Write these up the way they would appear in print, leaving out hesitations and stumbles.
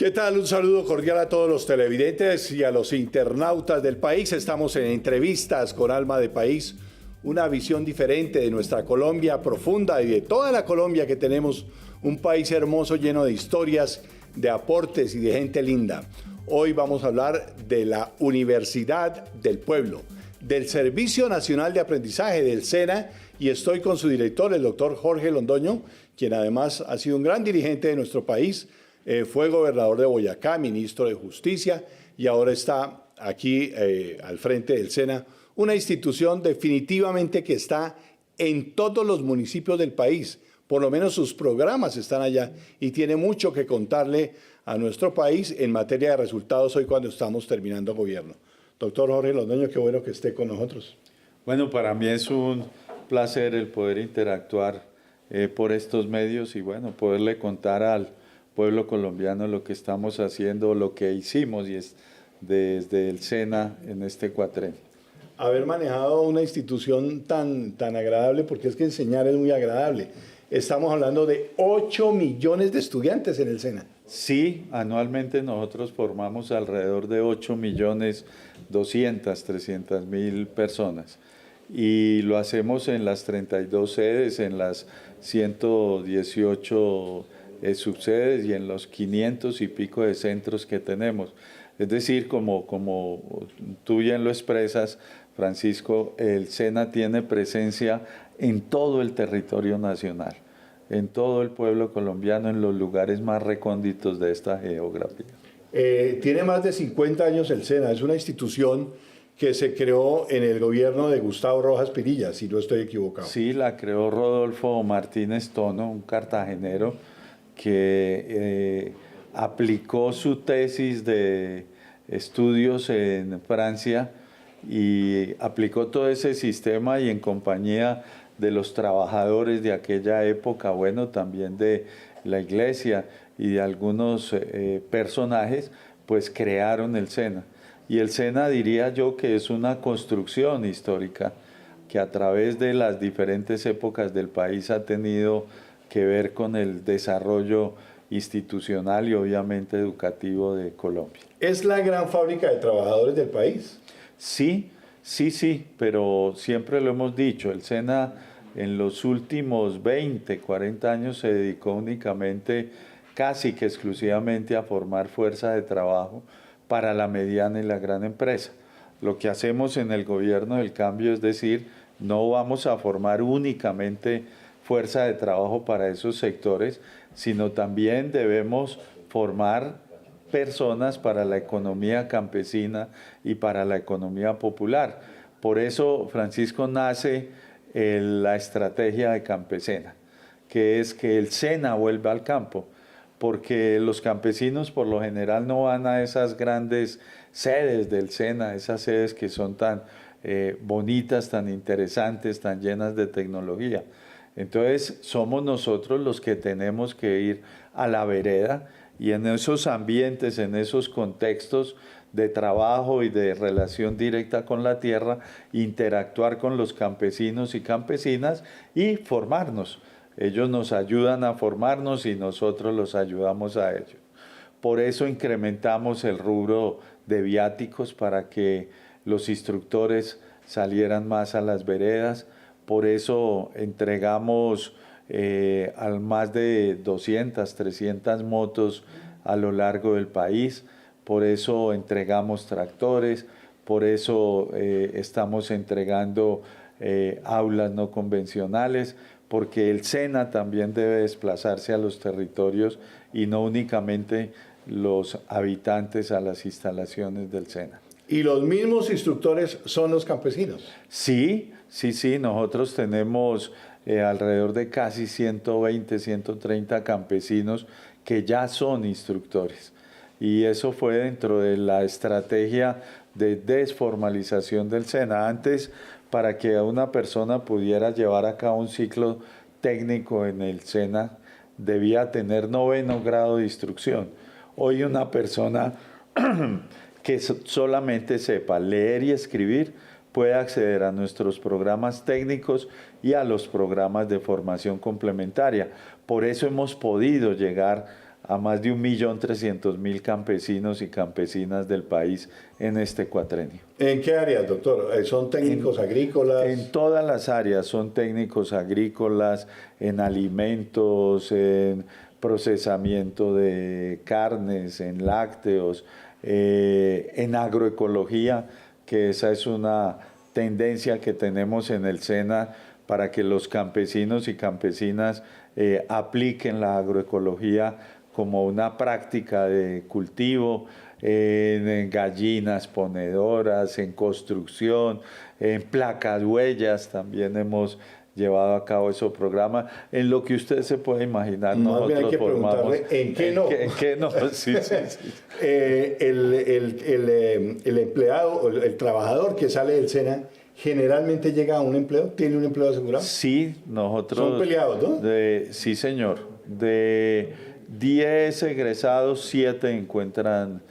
¿Qué tal? Un saludo cordial a todos los televidentes y a los internautas del país. Estamos en entrevistas con Alma de País, una visión diferente de nuestra Colombia profunda y de toda la Colombia que tenemos, un país hermoso lleno de historias, de aportes y de gente linda. Hoy vamos a hablar de la Universidad del Pueblo, del Servicio Nacional de Aprendizaje, del SENA, y estoy con su director, el doctor Jorge Londoño, quien además ha sido un gran dirigente de nuestro país. Fue gobernador de Boyacá, ministro de Justicia y ahora está aquí al frente del SENA, una institución definitivamente que está en todos los municipios del país, por lo menos sus programas están allá y tiene mucho que contarle a nuestro país en materia de resultados hoy cuando estamos terminando gobierno. Doctor Jorge Londoño, qué bueno que esté con nosotros. Bueno, para mí es un placer el poder interactuar por estos medios y bueno, poderle contar al pueblo colombiano lo que estamos haciendo, lo que hicimos y es desde el SENA en este cuatrenio. Haber manejado una institución tan agradable, porque es que enseñar es muy agradable. Estamos hablando de 8 millones de estudiantes en el SENA. Sí, anualmente nosotros formamos alrededor de 8.200.000, 300.000 personas y lo hacemos en las 32 sedes, en las 118 subsedes y en los 500 y pico de centros que tenemos. Es decir, como tú bien lo expresas, Francisco, el SENA tiene presencia en todo el territorio nacional, en todo el pueblo colombiano, en los lugares más recónditos de esta geografía. Tiene más de 50 años el SENA, es una institución que se creó en el gobierno de Gustavo Rojas Pinilla, si no estoy equivocado. Sí, la creó Rodolfo Martínez Tono, un cartagenero que aplicó su tesis de estudios en Francia y aplicó todo ese sistema y en compañía de los trabajadores de aquella época, bueno, también de la iglesia y de algunos personajes, pues crearon el SENA. Y el SENA diría yo que es una construcción histórica que a través de las diferentes épocas del país ha tenido que ver con el desarrollo institucional y obviamente educativo de Colombia. ¿Es la gran fábrica de trabajadores del país? Sí, pero siempre lo hemos dicho, el SENA en los últimos 20, 40 años se dedicó únicamente, casi que exclusivamente a formar fuerza de trabajo para la mediana y la gran empresa. Lo que hacemos en el gobierno del cambio es decir, no vamos a formar únicamente fuerza de trabajo para esos sectores, sino también debemos formar personas para la economía campesina y para la economía popular. Por eso, Francisco, nace la estrategia de Campesena, que es que el SENA vuelva al campo, porque los campesinos por lo general no van a esas grandes sedes del SENA, esas sedes que son tan bonitas, tan interesantes, tan llenas de tecnología. Entonces somos nosotros los que tenemos que ir a la vereda y en esos ambientes, en esos contextos de trabajo y de relación directa con la tierra, interactuar con los campesinos y campesinas y formarnos. Ellos nos ayudan a formarnos y nosotros los ayudamos a ellos. Por eso incrementamos el rubro de viáticos para que los instructores salieran más a las veredas. Por eso entregamos a más de 200, 300 motos a lo largo del país. Por eso entregamos tractores, por eso estamos entregando aulas no convencionales, porque el SENA también debe desplazarse a los territorios y no únicamente los habitantes a las instalaciones del SENA. ¿Y los mismos instructores son los campesinos? Sí, nosotros tenemos alrededor de casi 120, 130 campesinos que ya son instructores. Y eso fue dentro de la estrategia de desformalización del SENA. Antes, para que una persona pudiera llevar a cabo un ciclo técnico en el SENA, debía tener 9º grado de instrucción. Hoy una persona que solamente sepa leer y escribir puede acceder a nuestros programas técnicos y a los programas de formación complementaria. Por eso hemos podido llegar a más de 1.300.000 campesinos y campesinas del país en este cuatrenio. ¿En qué áreas, doctor? ¿Son técnicos agrícolas? En todas las áreas, son técnicos agrícolas, en alimentos, en procesamiento de carnes, en lácteos, en agroecología, que esa es una tendencia que tenemos en el SENA para que los campesinos y campesinas apliquen la agroecología como una práctica de cultivo, en gallinas ponedoras, en construcción, en placas huellas, también hemos llevado a cabo esos programas, en lo que usted se puede imaginar. Más bien hay que formamos, preguntarle en qué no. ¿En qué no? Sí, sí, sí. El empleado, o el trabajador que sale del SENA, generalmente llega a un empleo, ¿tiene un empleo asegurado? Sí, nosotros... Son peleados, ¿no? Sí, señor. De 10 egresados, 7 encuentran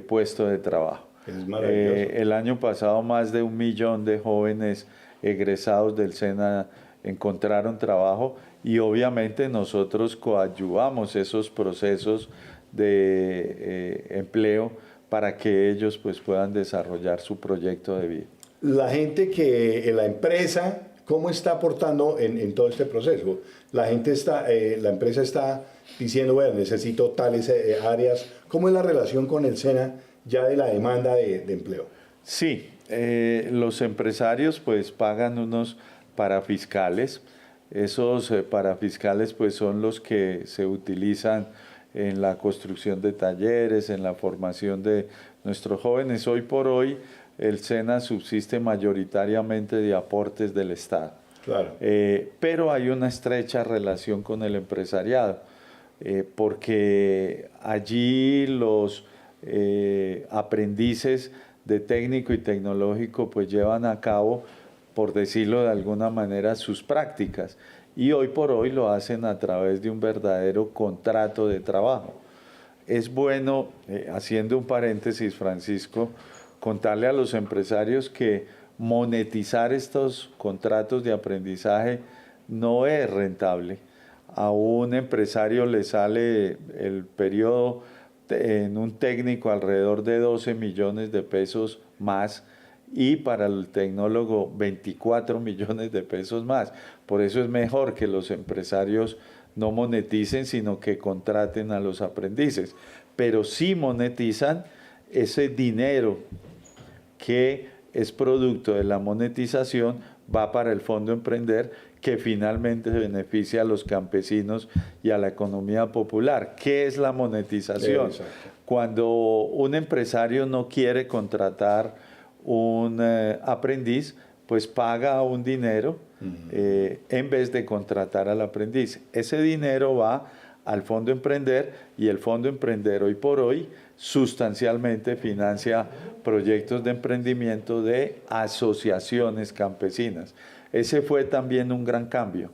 puesto de trabajo. Es maravilloso. El año pasado más de 1 millón de jóvenes egresados del SENA encontraron trabajo y obviamente nosotros coadyuvamos esos procesos de empleo para que ellos pues, puedan desarrollar su proyecto de vida. La gente que la empresa, ¿cómo está aportando en todo este proceso? La empresa está diciendo, bueno, necesito tales áreas. ¿Cómo es la relación con el SENA ya de la demanda de empleo? Sí, los empresarios pues pagan unos parafiscales. Esos parafiscales pues son los que se utilizan en la construcción de talleres, en la formación de nuestros jóvenes. Hoy por hoy el SENA subsiste mayoritariamente de aportes del Estado. Claro. Pero hay una estrecha relación con el empresariado, porque allí los aprendices de técnico y tecnológico pues llevan a cabo, por decirlo de alguna manera, sus prácticas. Y hoy por hoy lo hacen a través de un verdadero contrato de trabajo. Es bueno, haciendo un paréntesis, Francisco, contarle a los empresarios que monetizar estos contratos de aprendizaje no es rentable. A un empresario le sale el periodo en un técnico alrededor de 12 millones de pesos más y para el tecnólogo 24 millones de pesos más. Por eso es mejor que los empresarios no moneticen, sino que contraten a los aprendices. Pero sí monetizan ese dinero que es producto de la monetización, va para el Fondo Emprender, que finalmente beneficia a los campesinos y a la economía popular. ¿Qué es la monetización? Exacto. Cuando un empresario no quiere contratar un aprendiz, pues paga un dinero en vez de contratar al aprendiz. Ese dinero va al Fondo Emprender y el Fondo Emprender hoy por hoy sustancialmente financia proyectos de emprendimiento de asociaciones campesinas. Ese fue también un gran cambio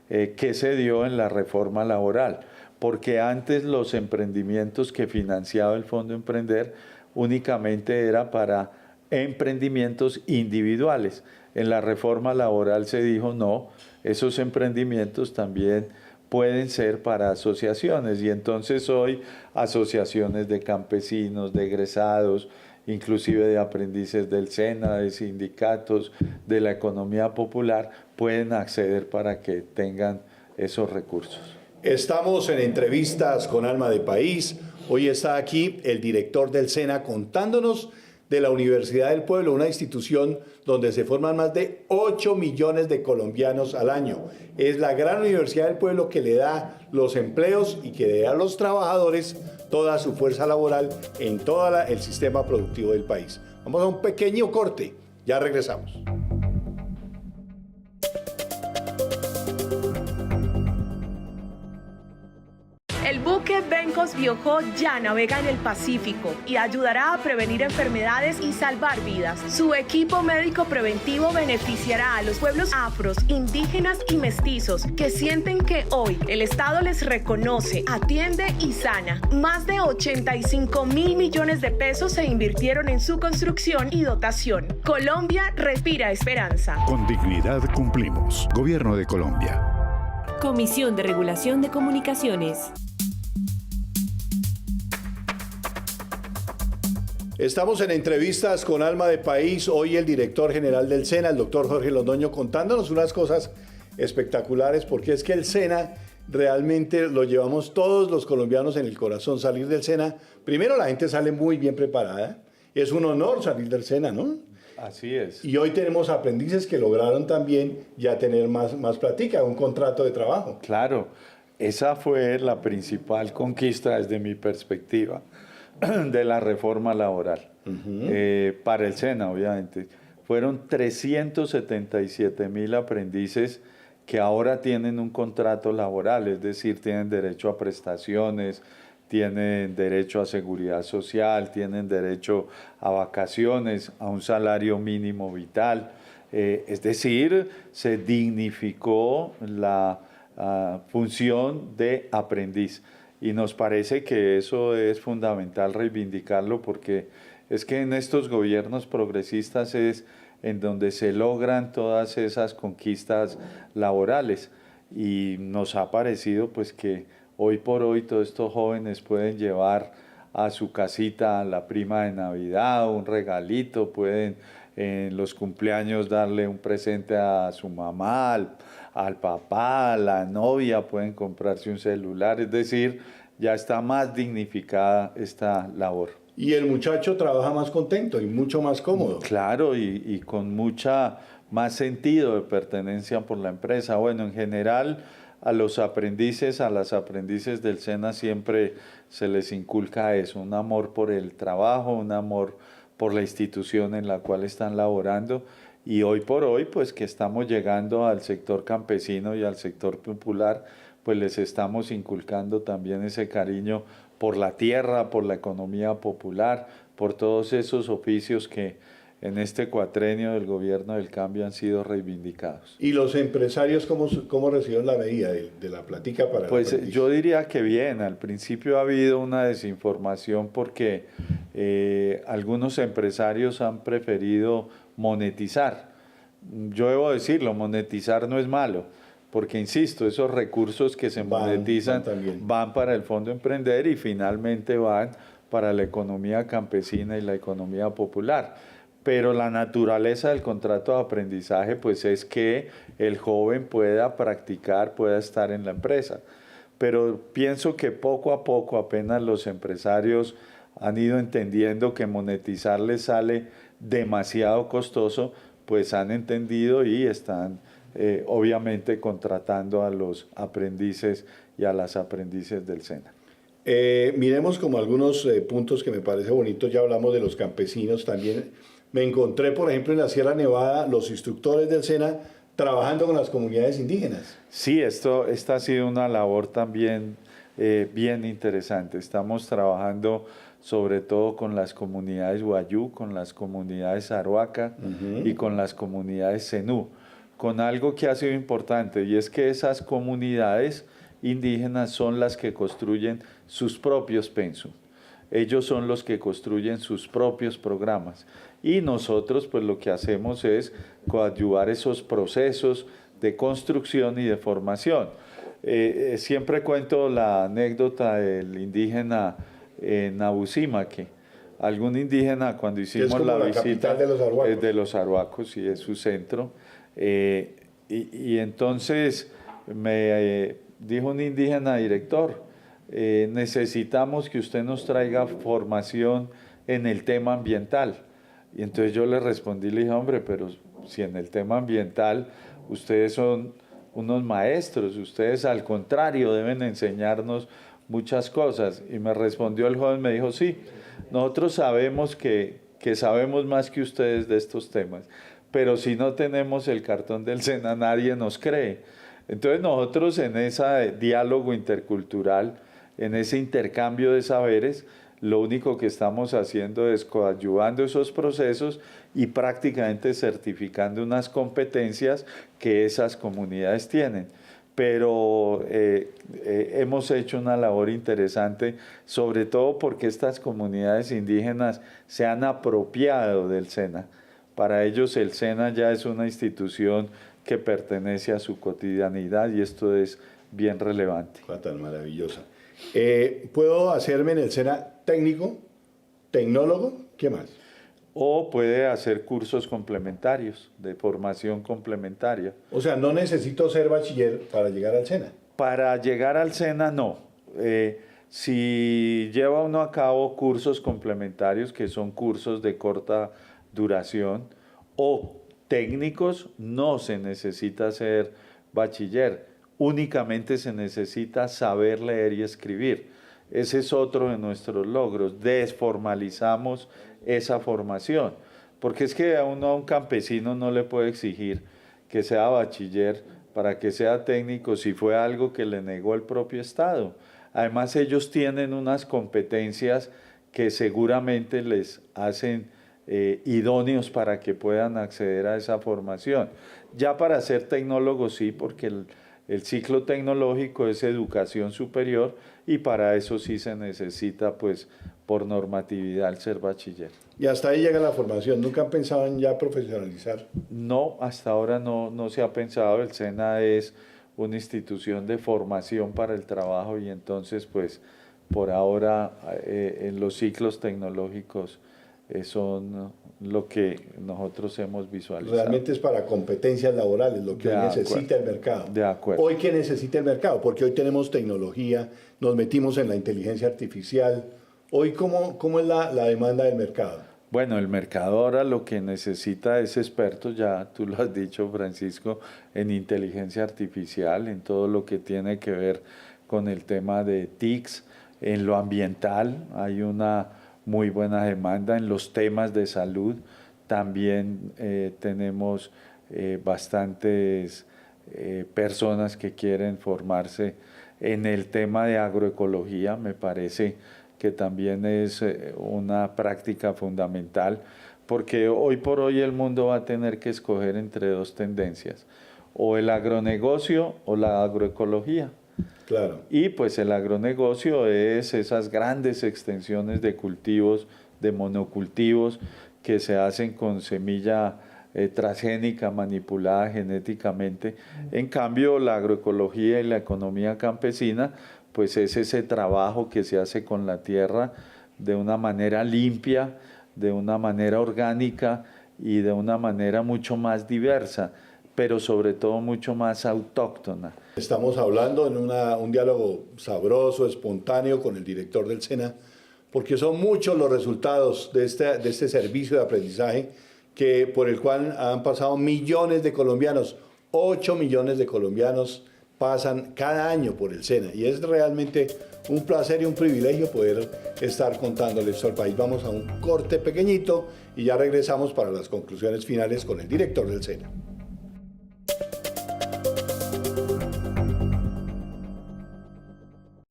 que se dio en la reforma laboral, porque antes los emprendimientos que financiaba el Fondo Emprender únicamente era para emprendimientos individuales. En la reforma laboral se dijo no, esos emprendimientos también pueden ser para asociaciones y entonces hoy asociaciones de campesinos, de egresados, inclusive de aprendices del SENA, de sindicatos, de la economía popular, pueden acceder para que tengan esos recursos. Estamos en entrevistas con Alma de País. Hoy está aquí el director del SENA contándonos de la Universidad del Pueblo, una institución donde se forman más de 8 millones de colombianos al año. Es la gran Universidad del Pueblo que le da los empleos y que le da a los trabajadores toda su fuerza laboral en todo el sistema productivo del país. Vamos a un pequeño corte, ya regresamos. El buque Bencos Biojó ya navega en el Pacífico y ayudará a prevenir enfermedades y salvar vidas. Su equipo médico preventivo beneficiará a los pueblos afros, indígenas y mestizos que sienten que hoy el Estado les reconoce, atiende y sana. Más de 85.000 millones de pesos se invirtieron en su construcción y dotación. Colombia respira esperanza. Con dignidad cumplimos. Gobierno de Colombia. Comisión de Regulación de Comunicaciones. Estamos en entrevistas con Alma de País. Hoy el director general del SENA, el doctor Jorge Londoño, contándonos unas cosas espectaculares, porque es que el SENA realmente lo llevamos todos los colombianos en el corazón. Salir del SENA, primero la gente sale muy bien preparada. Es un honor salir del SENA, ¿no? Así es. Y hoy tenemos aprendices que lograron también ya tener más plática, un contrato de trabajo. Claro, esa fue la principal conquista desde mi perspectiva de la reforma laboral. Para el SENA, obviamente. Fueron 377.000 aprendices que ahora tienen un contrato laboral, es decir, tienen derecho a prestaciones, tienen derecho a seguridad social, tienen derecho a vacaciones, a un salario mínimo vital. Es decir, se dignificó la función de aprendiz. Y nos parece que eso es fundamental reivindicarlo, porque es que en estos gobiernos progresistas es en donde se logran todas esas conquistas laborales. Y nos ha parecido pues que hoy por hoy todos estos jóvenes pueden llevar a su casita a la prima de Navidad, un regalito, pueden en los cumpleaños darle un presente a su mamá, al papá, a la novia, pueden comprarse un celular, es decir, ya está más dignificada esta labor. Y el muchacho trabaja más contento y mucho más cómodo. Claro, y con mucha más sentido de pertenencia por la empresa. Bueno, en general a los aprendices, a las aprendices del SENA siempre se les inculca eso, un amor por el trabajo, un amor por la institución en la cual están laborando. Y hoy por hoy, pues que estamos llegando al sector campesino y al sector popular, pues les estamos inculcando también ese cariño por la tierra, por la economía popular, por todos esos oficios que en este cuatrenio del gobierno del cambio han sido reivindicados. ¿Y los empresarios cómo recibieron la medida de la plática para Pues el aprendiz? yo diría que bien, al principio ha habido una desinformación porque algunos empresarios han preferido monetizar. Yo debo decirlo, monetizar no es malo, porque insisto, esos recursos que se monetizan van para el Fondo Emprender y finalmente van para la economía campesina y la economía popular. Pero la naturaleza del contrato de aprendizaje pues es que el joven pueda practicar, pueda estar en la empresa. Pero pienso que poco a poco apenas los empresarios han ido entendiendo que monetizar les sale demasiado costoso, pues han entendido y están obviamente contratando a los aprendices y a las aprendices del SENA. Miremos como algunos puntos que me parece bonitos. Ya hablamos de los campesinos también. Me encontré, por ejemplo, en la Sierra Nevada, los instructores del SENA trabajando con las comunidades indígenas. Sí, esta ha sido una labor también bien interesante. Estamos trabajando sobre todo con las comunidades Wayuu, con las comunidades Arhuaca y con las comunidades Zenú, con algo que ha sido importante, y es que esas comunidades indígenas son las que construyen sus propios pensum. Ellos son los que construyen sus propios programas. Y nosotros pues lo que hacemos es coadyuvar esos procesos de construcción y de formación. Siempre cuento la anécdota del indígena Nabusimaque. Algún indígena cuando hicimos la visita de los Arhuacos y es su centro. Y entonces me dijo un indígena: director, necesitamos que usted nos traiga formación en el tema ambiental. Y entonces yo le respondí, le dije: hombre, pero si en el tema ambiental ustedes son unos maestros, ustedes al contrario deben enseñarnos muchas cosas. Y me respondió el joven, me dijo: sí, nosotros sabemos que sabemos más que ustedes de estos temas, pero si no tenemos el cartón del SENA nadie nos cree. Entonces nosotros en ese diálogo intercultural, en ese intercambio de saberes, lo único que estamos haciendo es coadyuvando esos procesos y prácticamente certificando unas competencias que esas comunidades tienen. Pero hemos hecho una labor interesante, sobre todo porque estas comunidades indígenas se han apropiado del SENA. Para ellos el SENA ya es una institución que pertenece a su cotidianidad y esto es bien relevante. Tan maravillosa. ¿Puedo hacerme en el SENA técnico, tecnólogo? ¿Qué más? O puede hacer cursos complementarios, de formación complementaria. O sea, no necesito ser bachiller para llegar al SENA. Para llegar al SENA, no. Si lleva uno a cabo cursos complementarios, que son cursos de corta duración, o técnicos, no se necesita ser bachiller, únicamente se necesita saber leer y escribir. Ese es otro de nuestros logros, desformalizamos esa formación, porque es que a un campesino no le puede exigir que sea bachiller para que sea técnico si fue algo que le negó el propio Estado. Además, ellos tienen unas competencias que seguramente les hacen idóneos para que puedan acceder a esa formación. Ya para ser tecnólogo sí, porque el ciclo tecnológico es educación superior y para eso sí se necesita, pues, por normatividad el ser bachiller. Y hasta ahí llega la formación. ¿Nunca han pensado en ya profesionalizar? No, hasta ahora no se ha pensado. El SENA es una institución de formación para el trabajo y entonces, pues, por ahora en los ciclos tecnológicos son lo que nosotros hemos visualizado. Realmente es para competencias laborales, lo que hoy necesita el mercado. De acuerdo. Hoy, ¿qué necesita el mercado? Porque hoy tenemos tecnología, nos metimos en la inteligencia artificial. Hoy, ¿cómo es la demanda del mercado? Bueno, el mercado ahora lo que necesita es expertos, ya tú lo has dicho, Francisco, en inteligencia artificial, en todo lo que tiene que ver con el tema de TICs, en lo ambiental hay una muy buena demanda, en los temas de salud también tenemos bastantes personas que quieren formarse en el tema de agroecología, me parece que también es una práctica fundamental, porque hoy por hoy el mundo va a tener que escoger entre dos tendencias, o el agronegocio o la agroecología. Claro. Y pues el agronegocio es esas grandes extensiones de cultivos, de monocultivos que se hacen con semilla transgénica manipulada genéticamente. En cambio, la agroecología y la economía campesina pues es ese trabajo que se hace con la tierra de una manera limpia, de una manera orgánica y de una manera mucho más diversa, pero sobre todo mucho más autóctona. Estamos hablando en un diálogo sabroso, espontáneo con el director del SENA, porque son muchos los resultados de este servicio de aprendizaje por el cual han pasado millones de colombianos, 8 millones de colombianos pasan cada año por el SENA y es realmente un placer y un privilegio poder estar contándoles esto al país. Vamos a un corte pequeñito y ya regresamos para las conclusiones finales con el director del SENA.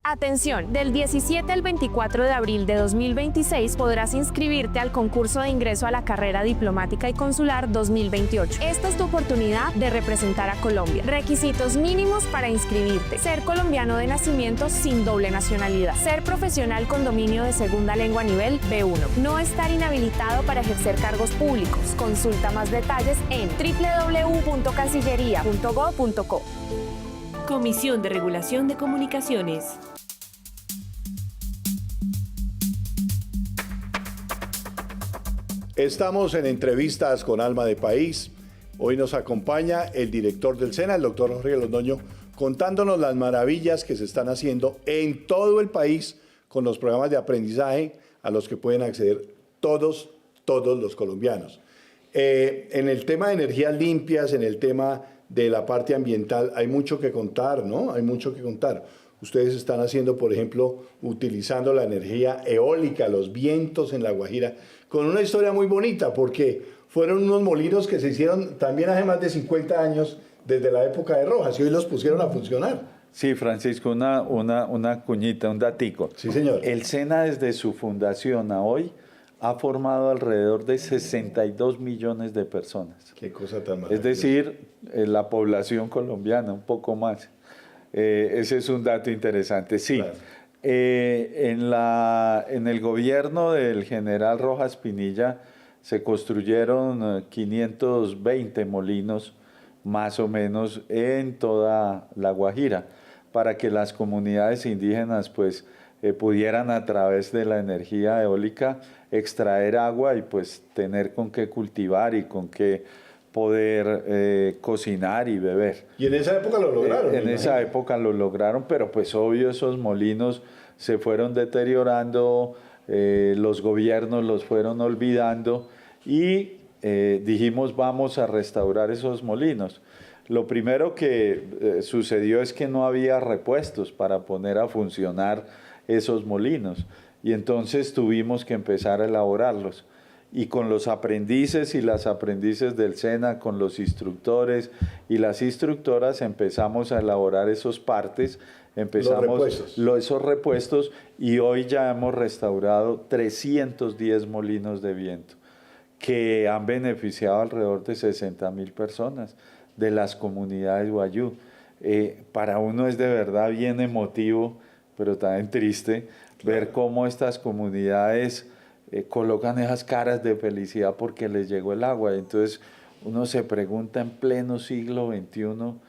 Atención, del 17 al 24 de abril de 2026 podrás inscribirte al concurso de ingreso a la carrera diplomática y consular 2028. Esta es tu oportunidad de representar a Colombia. Requisitos mínimos para inscribirte: ser colombiano de nacimiento sin doble nacionalidad, ser profesional con dominio de segunda lengua nivel B1, no estar inhabilitado para ejercer cargos públicos. Consulta más detalles en www.cancillería.gov.co. Comisión de Regulación de Comunicaciones. Estamos en entrevistas con Alma de País. Hoy nos acompaña el director del SENA, el doctor Jorge Londoño, contándonos las maravillas que se están haciendo en todo el país con los programas de aprendizaje a los que pueden acceder todos los colombianos. En el tema de energías limpias, en el tema de la parte ambiental, hay mucho que contar, ¿no? Hay mucho que contar. Ustedes están haciendo, por ejemplo, utilizando la energía eólica, los vientos en La Guajira, con una historia muy bonita, porque fueron unos molinos que se hicieron también hace más de 50 años, desde la época de Rojas, y hoy los pusieron a funcionar. Sí, Francisco, una cuñita, un datico. Sí, señor. El SENA, desde su fundación a hoy, ha formado alrededor de 62 millones de personas. Qué cosa tan maravillosa. Es decir, la población colombiana, un poco más. Ese es un dato interesante. Sí, Claro. En el gobierno del general Rojas Pinilla se construyeron 520 molinos, más o menos, en toda La Guajira, para que las comunidades indígenas pues pudieran a través de la energía eólica extraer agua y pues tener con qué cultivar y con qué poder cocinar y beber. Y en esa época lo lograron. En esa época lo lograron, pero pues obvio esos molinos se fueron deteriorando, los gobiernos los fueron olvidando y dijimos vamos a restaurar esos molinos. Lo primero que sucedió es que no había repuestos para poner a funcionar esos molinos y entonces tuvimos que empezar a elaborarlos. Y con los aprendices y las aprendices del SENA, con los instructores y las instructoras empezamos a elaborar esos partes, esos repuestos y hoy ya hemos restaurado 310 molinos de viento que han beneficiado alrededor de 60.000 personas de las comunidades Wayuu. Para uno es de verdad bien emotivo, pero también triste, ver cómo estas comunidades colocan esas caras de felicidad porque les llegó el agua. Entonces uno se pregunta en pleno siglo XXI,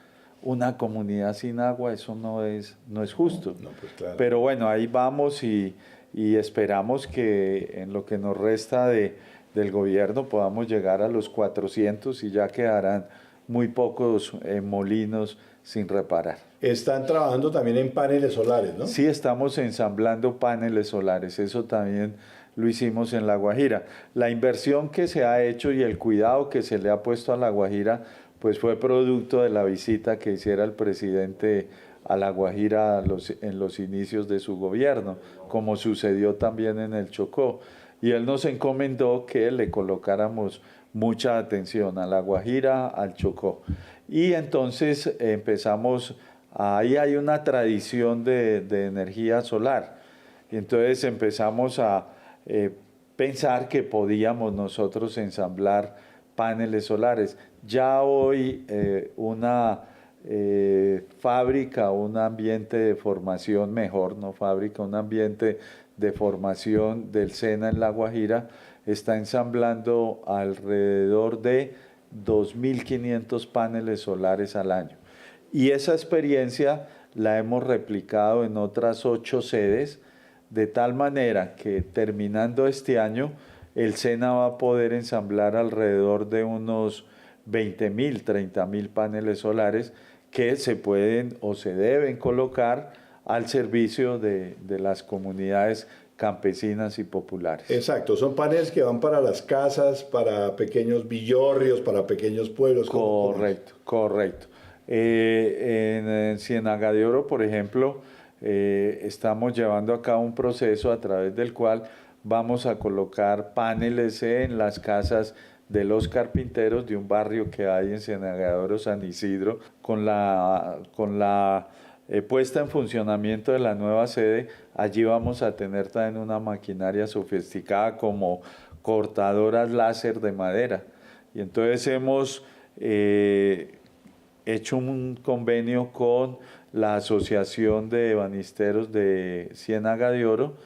una comunidad sin agua, eso no es justo. No, pues claro. Pero bueno, ahí vamos y esperamos que en lo que nos resta del gobierno podamos llegar a los 400 y ya quedarán muy pocos molinos sin reparar. Están trabajando también en paneles solares, ¿no? Sí, estamos ensamblando paneles solares, eso también lo hicimos en La Guajira. La inversión que se ha hecho y el cuidado que se le ha puesto a La Guajira, pues fue producto de la visita que hiciera el presidente a La Guajira en los inicios de su gobierno, como sucedió también en el Chocó. Y él nos encomendó que le colocáramos mucha atención a La Guajira, al Chocó. Y entonces empezamos, ahí hay una tradición de energía solar. Y entonces empezamos a pensar que podíamos nosotros ensamblar paneles solares. Ya hoy una fábrica, un ambiente de formación mejor, no fábrica, un ambiente de formación del SENA en La Guajira está ensamblando alrededor de 2.500 paneles solares al año. Y esa experiencia la hemos replicado en otras 8 sedes, de tal manera que terminando este año, el SENA va a poder ensamblar alrededor de unos 20.000, 30.000 paneles solares que se pueden o se deben colocar al servicio de las comunidades campesinas y populares. Exacto, son paneles que van para las casas, para pequeños villorrios, para pequeños pueblos. Correcto. En Ciénaga de Oro, por ejemplo, estamos llevando a cabo un proceso a través del cual vamos a colocar paneles en las casas de los carpinteros de un barrio que hay en Ciénaga de Oro, San Isidro, con la puesta en funcionamiento de la nueva sede. Allí vamos a tener también una maquinaria sofisticada como cortadoras láser de madera. Y entonces hemos hecho un convenio con la Asociación de Ebanisteros de Ciénaga de Oro.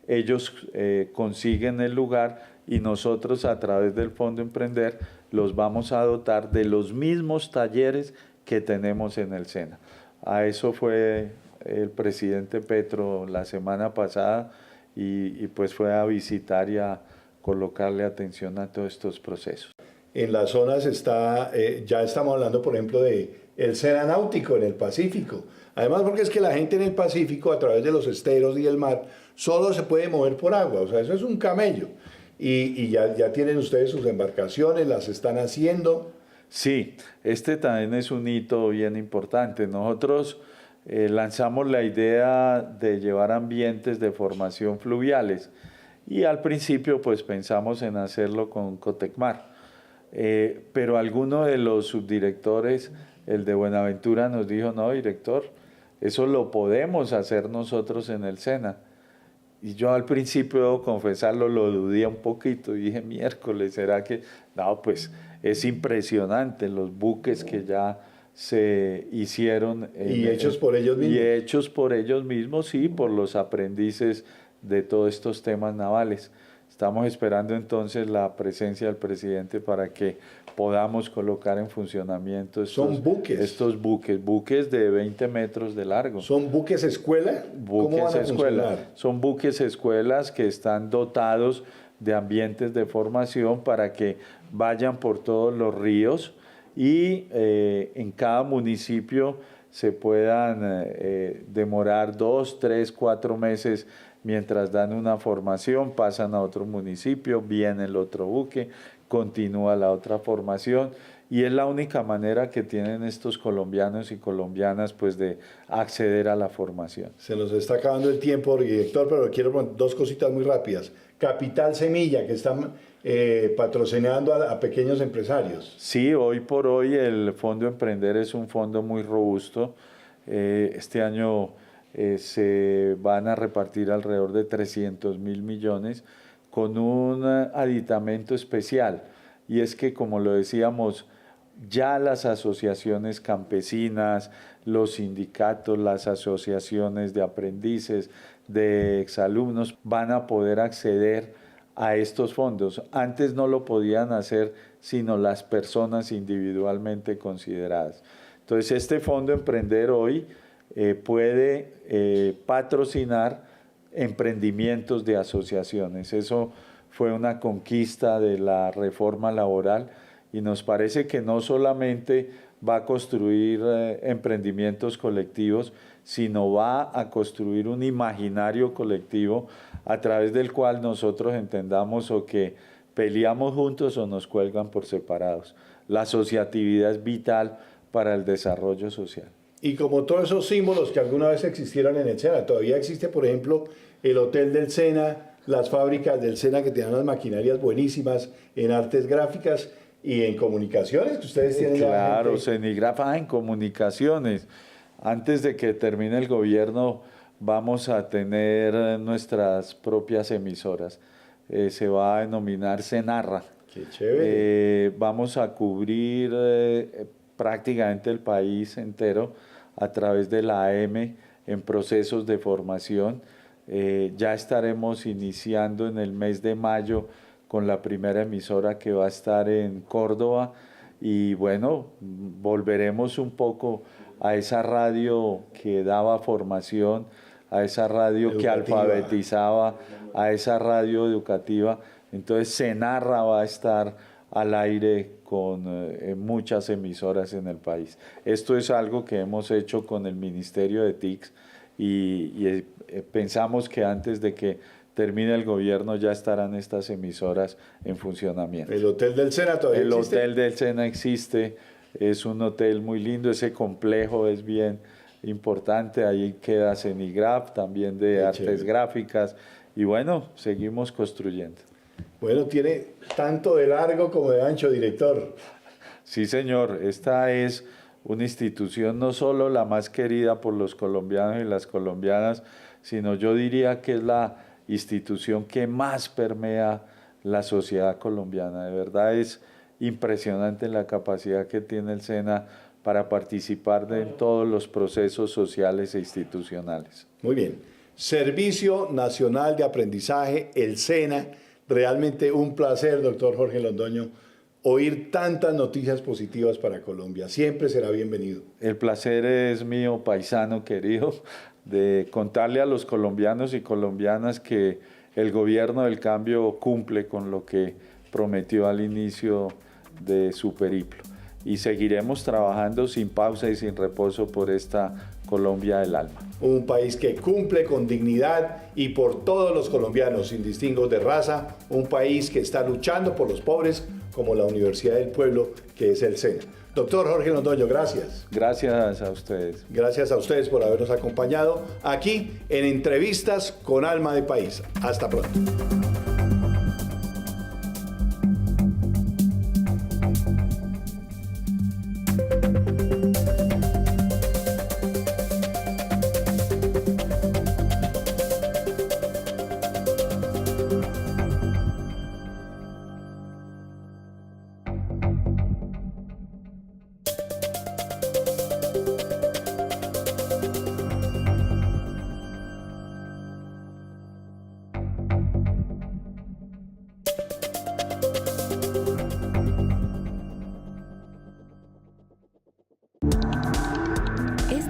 Ellos consiguen el lugar y nosotros a través del Fondo Emprender los vamos a dotar de los mismos talleres que tenemos en el SENA. A eso fue el presidente Petro la semana pasada y pues fue a visitar y a colocarle atención a todos estos procesos. En las zonas ya estamos hablando, por ejemplo, de el SENA náutico en el Pacífico. Además, porque es que la gente en el Pacífico, a través de los esteros y el mar, solo se puede mover por agua. O sea, eso es un camello. Y ya tienen ustedes sus embarcaciones, las están haciendo. Sí, este también es un hito bien importante. Nosotros lanzamos la idea de llevar ambientes de formación fluviales y al principio pues pensamos en hacerlo con Cotecmar, pero alguno de los subdirectores, el de Buenaventura, nos dijo, no, director, eso lo podemos hacer nosotros en el SENA. Y yo al principio, debo confesarlo, lo dudé un poquito y dije, miércoles, ¿será que...? No, pues es impresionante los buques que ya se hicieron. Y hechos por ellos mismos. Y hechos por ellos mismos, sí, por los aprendices de todos estos temas navales. Estamos esperando entonces la presencia del presidente para que podamos colocar en funcionamiento Son buques. estos buques de 20 metros de largo. ¿Son buques escuela? ¿Cómo Buques van a escuela. funcionar? Son buques escuelas que están dotados de ambientes de formación para que vayan por todos los ríos y en cada municipio se puedan demorar 2, 3, 4 meses mientras dan una formación, pasan a otro municipio, viene el otro buque, continúa la otra formación y es la única manera que tienen estos colombianos y colombianas pues de acceder a la formación. Se nos está acabando el tiempo, director, pero quiero poner 2 cositas muy rápidas. Capital Semilla, que están patrocinando a pequeños empresarios. Sí, hoy por hoy el Fondo Emprender es un fondo muy robusto. Este año se van a repartir alrededor de 300.000 millones con un aditamento especial. Y es que, como lo decíamos, ya las asociaciones campesinas, los sindicatos, las asociaciones de aprendices, de exalumnos van a poder acceder a estos fondos. Antes no lo podían hacer sino las personas individualmente consideradas. Entonces, este Fondo Emprender hoy puede patrocinar emprendimientos de asociaciones. Eso fue una conquista de la reforma laboral y nos parece que no solamente va a construir emprendimientos colectivos, sino va a construir un imaginario colectivo a través del cual nosotros entendamos o que peleamos juntos o nos cuelgan por separados. La asociatividad es vital para el desarrollo social. Y como todos esos símbolos que alguna vez existieron en el SENA, todavía existe, por ejemplo, el Hotel del SENA, las fábricas del SENA que tienen unas maquinarias buenísimas en artes gráficas y en comunicaciones que ustedes tienen. Claro, Cenigraf en comunicaciones. Antes de que termine el gobierno vamos a tener nuestras propias emisoras. Se va a denominar Senarra. Qué chévere. Vamos a cubrir prácticamente el país entero a través de la AM en procesos de formación. Ya estaremos iniciando en el mes de mayo con la primera emisora que va a estar en Córdoba y bueno, volveremos un poco a esa radio que daba formación, a esa radio educativa, que alfabetizaba, a esa radio educativa. Entonces Senarra va a estar al aire con muchas emisoras en el país. Esto es algo que hemos hecho con el Ministerio de TICS y pensamos que antes de que termine el gobierno ya estarán estas emisoras en funcionamiento. ¿El Hotel del SENA todavía existe? El Hotel del SENA existe, es un hotel muy lindo, ese complejo es bien importante, ahí queda Cenigraf, también de artes gráficas, y bueno, seguimos construyendo. Bueno, tiene tanto de largo como de ancho, director. Sí, señor, esta es una institución no solo la más querida por los colombianos y las colombianas, sino yo diría que es la institución que más permea la sociedad colombiana. De verdad es impresionante la capacidad que tiene el SENA para participar en todos los procesos sociales e institucionales. Muy bien. Servicio Nacional de Aprendizaje, el SENA. Realmente un placer, doctor Jorge Londoño, oír tantas noticias positivas para Colombia. Siempre será bienvenido. El placer es mío, paisano querido, de contarle a los colombianos y colombianas que el gobierno del cambio cumple con lo que prometió al inicio de su periplo. Y seguiremos trabajando sin pausa y sin reposo por esta Colombia del alma. Un país que cumple con dignidad y por todos los colombianos, sin distingos de raza. Un país que está luchando por los pobres, como la Universidad del Pueblo, que es el SENA. Doctor Jorge Londoño, gracias. Gracias a ustedes. Gracias a ustedes por habernos acompañado aquí en Entrevistas con Alma de País. Hasta pronto.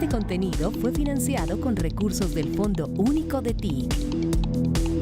Este contenido fue financiado con recursos del Fondo Único de TIC.